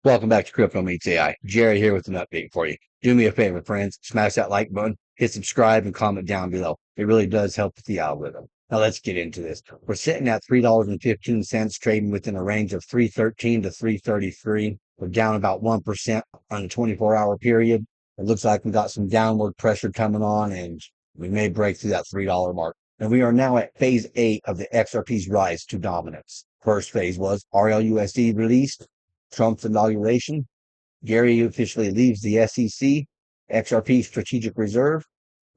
Welcome back to Crypto Meets AI. Jerry here with an update for you. Do me a favor, friends. Smash that like button, hit subscribe, and comment down below. It really does help with the algorithm. Now let's get into this. We're sitting at $3.15, trading within a range of 313 to 333. We're down about 1% on a 24-hour period. It looks like we got some downward pressure coming on, and we may break through that $3 mark. And we are now at phase 8 of the XRP's rise to dominance. First phase was RLUSD released, Trump's inauguration, Gary officially leaves the SEC, XRP strategic reserve,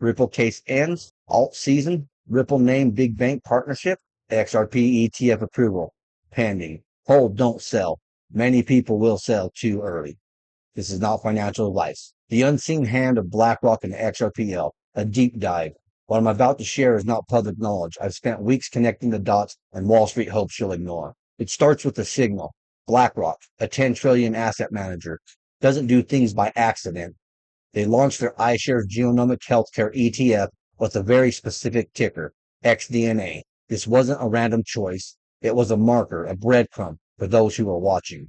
Ripple case ends, alt season, Ripple name big bank partnership, XRP ETF approval, pending. Hold, don't sell. Many people will sell too early. This is not financial advice. The unseen hand of BlackRock and XRPL, a deep dive. What I'm about to share is not public knowledge. I've spent weeks connecting the dots, and Wall Street hopes you'll ignore. It starts with a signal. BlackRock, a 10 trillion asset manager, doesn't do things by accident. They launched their iShares Genomic Healthcare ETF with a very specific ticker, XDNA. This wasn't a random choice. It was a marker, a breadcrumb for those who are watching.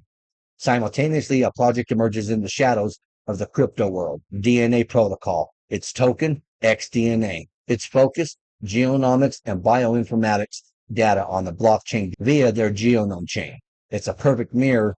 Simultaneously, a project emerges in the shadows of the crypto world, DNA Protocol. Its token, XDNA. Its focus, genomics and bioinformatics data on the blockchain via their genome chain. It's a perfect mirror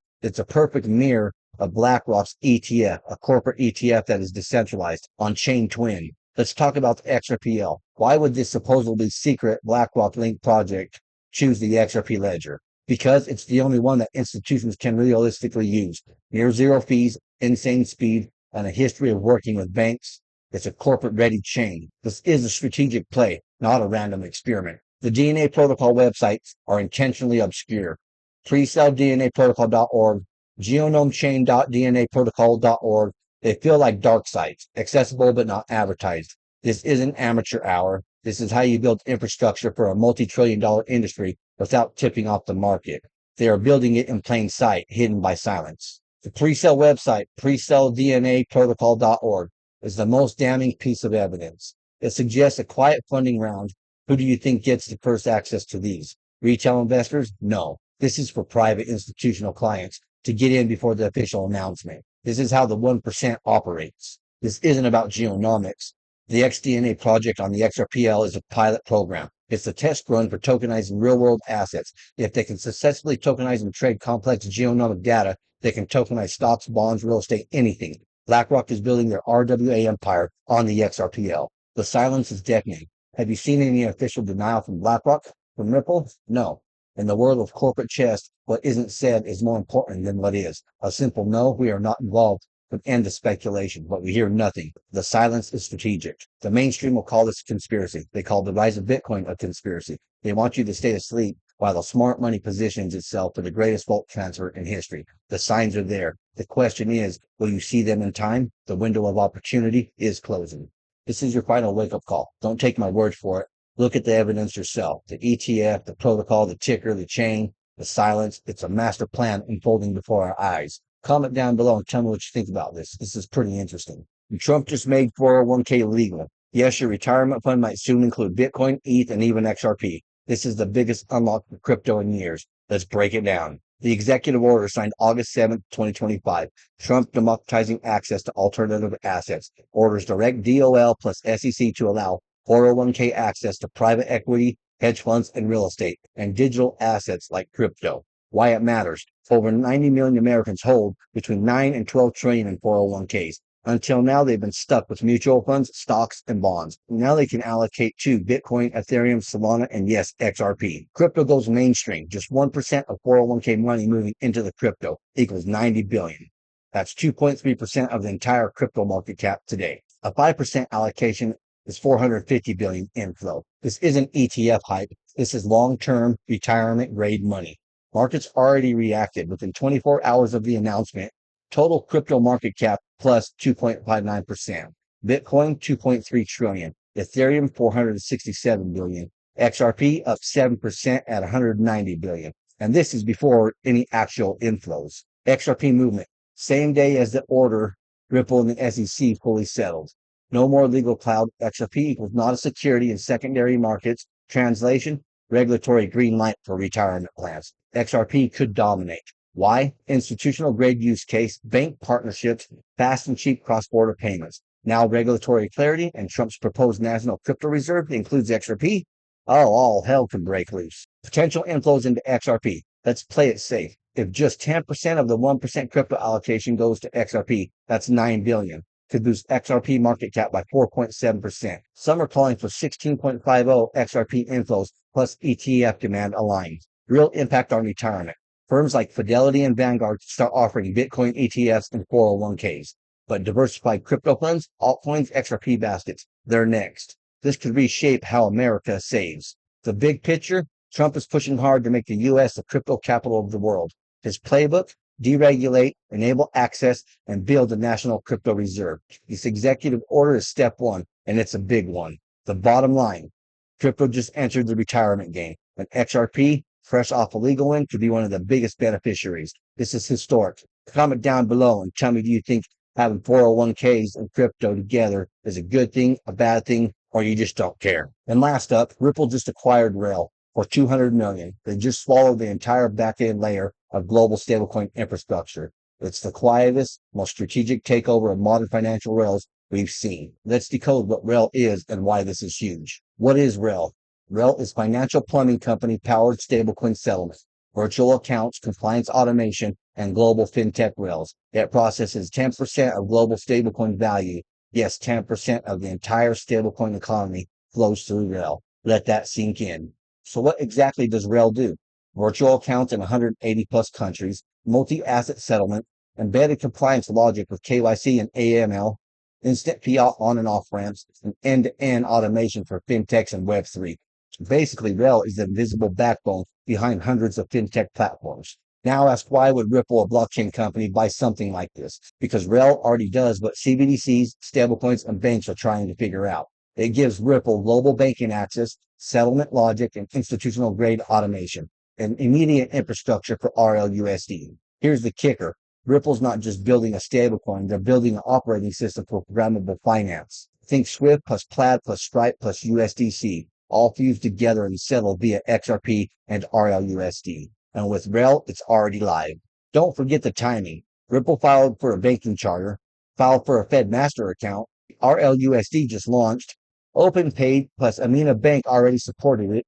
of BlackRock's ETF, a corporate ETF that is decentralized on Chain Twin. Let's talk about the XRPL. Why would this supposedly secret BlackRock linked project choose the XRP ledger? Because it's the only one that institutions can realistically use. Near zero fees, insane speed, and a history of working with banks. It's a corporate ready chain. This is a strategic play, not a random experiment. The DNA Protocol websites are intentionally obscure. PreSellDNAProtocol.org, GenomeChain.DNAProtocol.org. They feel like dark sites, accessible but not advertised. This isn't amateur hour. This is how you build infrastructure for a multi-trillion-dollar industry without tipping off the market. They are building it in plain sight, hidden by silence. The pre-sell website, PreSellDNAProtocol.org, is the most damning piece of evidence. It suggests a quiet funding round. Who do you think gets the first access to these? Retail investors? No. This is for private institutional clients to get in before the official announcement. This is how the 1% operates. This isn't about genomics. The XDNA project on the XRPL is a pilot program. It's a test run for tokenizing real-world assets. If they can successfully tokenize and trade complex genomic data, they can tokenize stocks, bonds, real estate, anything. BlackRock is building their RWA empire on the XRPL. The silence is deafening. Have you seen any official denial from BlackRock, from Ripple? No. In the world of corporate chess, what isn't said is more important than what is. A simple no, we are not involved, would end the speculation, but we hear nothing. The silence is strategic. The mainstream will call this a conspiracy. They call the rise of Bitcoin a conspiracy. They want you to stay asleep while the smart money positions itself for the greatest vault transfer in history. The signs are there. The question is, will you see them in time? The window of opportunity is closing. This is your final wake-up call. Don't take my word for it. Look at the evidence yourself. The ETF, the protocol, the ticker, the chain, the silence. It's a master plan unfolding before our eyes. Comment down below and tell me what you think about this. This is pretty interesting. Trump just made 401k legal. Yes, your retirement fund might soon include Bitcoin, ETH, and even XRP. This is the biggest unlock for crypto in years. Let's break it down. The executive order signed August 7th, 2025. Trump democratizing access to alternative assets. Orders direct DOL plus SEC to allow 401k access to private equity, hedge funds, and real estate, and digital assets like crypto. Why it matters. Over 90 million Americans hold between 9 and 12 trillion in 401ks. Until now, they've been stuck with mutual funds, stocks, and bonds. Now they can allocate to Bitcoin, Ethereum, Solana, and yes, XRP. Crypto goes mainstream. Just 1% of 401k money moving into the crypto equals 90 billion. That's 2.3% of the entire crypto market cap today. A 5% allocation is 450 billion inflow. This isn't ETF hype. This is long-term retirement grade money. Markets already reacted within 24 hours of the announcement. Total crypto market cap plus 2.59%. Bitcoin 2.3 trillion. Ethereum 467 billion. XRP up 7% at 190 billion. And this is before any actual inflows. XRP movement. Same day as the order, Ripple and the SEC fully settled. No more legal cloud. XRP equals not a security in secondary markets. Translation, regulatory green light for retirement plans. XRP could dominate. Why? Institutional grade use case, bank partnerships, fast and cheap cross-border payments. Now regulatory clarity and Trump's proposed national crypto reserve includes XRP. Oh, all hell can break loose. Potential inflows into XRP. Let's play it safe. If just 10% of the 1% crypto allocation goes to XRP, that's $9 billion. Could boost XRP market cap by 4.7%. Some are calling for 16.50 XRP inflows plus ETF demand aligned. Real impact on retirement. Firms like Fidelity and Vanguard start offering Bitcoin ETFs and 401ks. But diversified crypto funds, altcoins, XRP baskets, they're next. This could reshape how America saves. The big picture, Trump is pushing hard to make the U.S. the crypto capital of the world. His playbook, deregulate, enable access, and build a national crypto reserve. This executive order is step one, and it's a big one. The bottom line, crypto just entered the retirement game, and XRP, fresh off a legal win, could be one of the biggest beneficiaries. This is historic. Comment down below and tell me, do you think having 401ks and crypto together is a good thing, a bad thing, or you just don't care? And last up, Ripple just acquired REL for $200 million. They just swallowed the entire back-end layer of global stablecoin infrastructure. It's the quietest, most strategic takeover of modern financial rails we've seen. Let's decode what REL is and why this is huge. What is REL? REL is financial plumbing company powered stablecoin settlement, virtual accounts, compliance automation, and global fintech rails. It processes 10% of global stablecoin value. Yes, 10% of the entire stablecoin economy flows through REL. Let that sink in. So what exactly does REL do? Virtual accounts in 180 plus countries, multi-asset settlement, embedded compliance logic with KYC and AML, instant fiat on and off ramps, and end-to-end automation for fintechs and Web3. Basically, REL is the invisible backbone behind hundreds of fintech platforms. Now ask, why would Ripple, a blockchain company, buy something like this? Because REL already does what CBDCs, stablecoins, and banks are trying to figure out. It gives Ripple global banking access, settlement logic, and institutional grade automation, and immediate infrastructure for RLUSD. Here's the kicker. Ripple's not just building a stablecoin, they're building an operating system for programmable finance. Think Swift plus Plaid plus Stripe plus USDC, all fused together and settled via XRP and RLUSD. And with REL, it's already live. Don't forget the timing. Ripple filed for a banking charter, filed for a Fed master account, RLUSD just launched, OpenPay plus Amina Bank already supported it.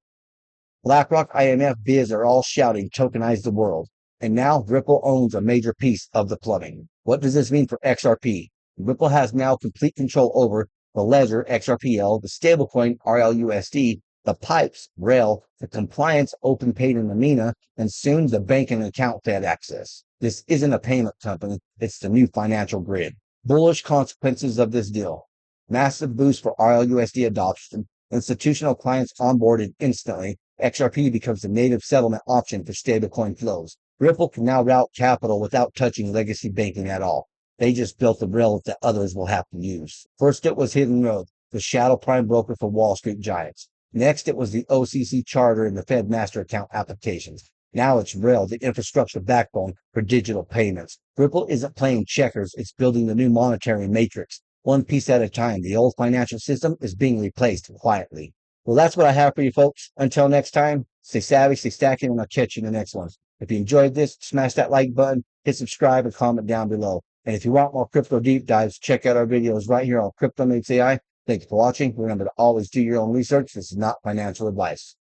BlackRock, IMF, Biz are all shouting, tokenize the world. And now Ripple owns a major piece of the plumbing. What does this mean for XRP? Ripple has now complete control over the ledger, XRPL, the stablecoin, RLUSD, the pipes, REL, the compliance, OpenPay and Amina, and soon the bank and account Fed access. This isn't a payment company, it's the new financial grid. Bullish consequences of this deal. Massive boost for RLUSD adoption, institutional clients onboarded instantly, XRP becomes the native settlement option for stablecoin flows. Ripple can now route capital without touching legacy banking at all. They just built the rails that others will have to use. First it was Hidden Road, the shadow prime broker for Wall Street giants. Next it was the OCC charter and the Fed master account applications. Now it's REL, the infrastructure backbone for digital payments. Ripple isn't playing checkers, it's building the new monetary matrix. One piece at a time, the old financial system is being replaced quietly. Well, that's what I have for you folks. Until next time, stay savvy, stay stacking, and I'll catch you in the next one. If you enjoyed this, smash that like button, hit subscribe, and comment down below. And if you want more crypto deep dives, check out our videos right here on Crypto Makes AI. Thank you for watching. Remember to always do your own research. This is not financial advice.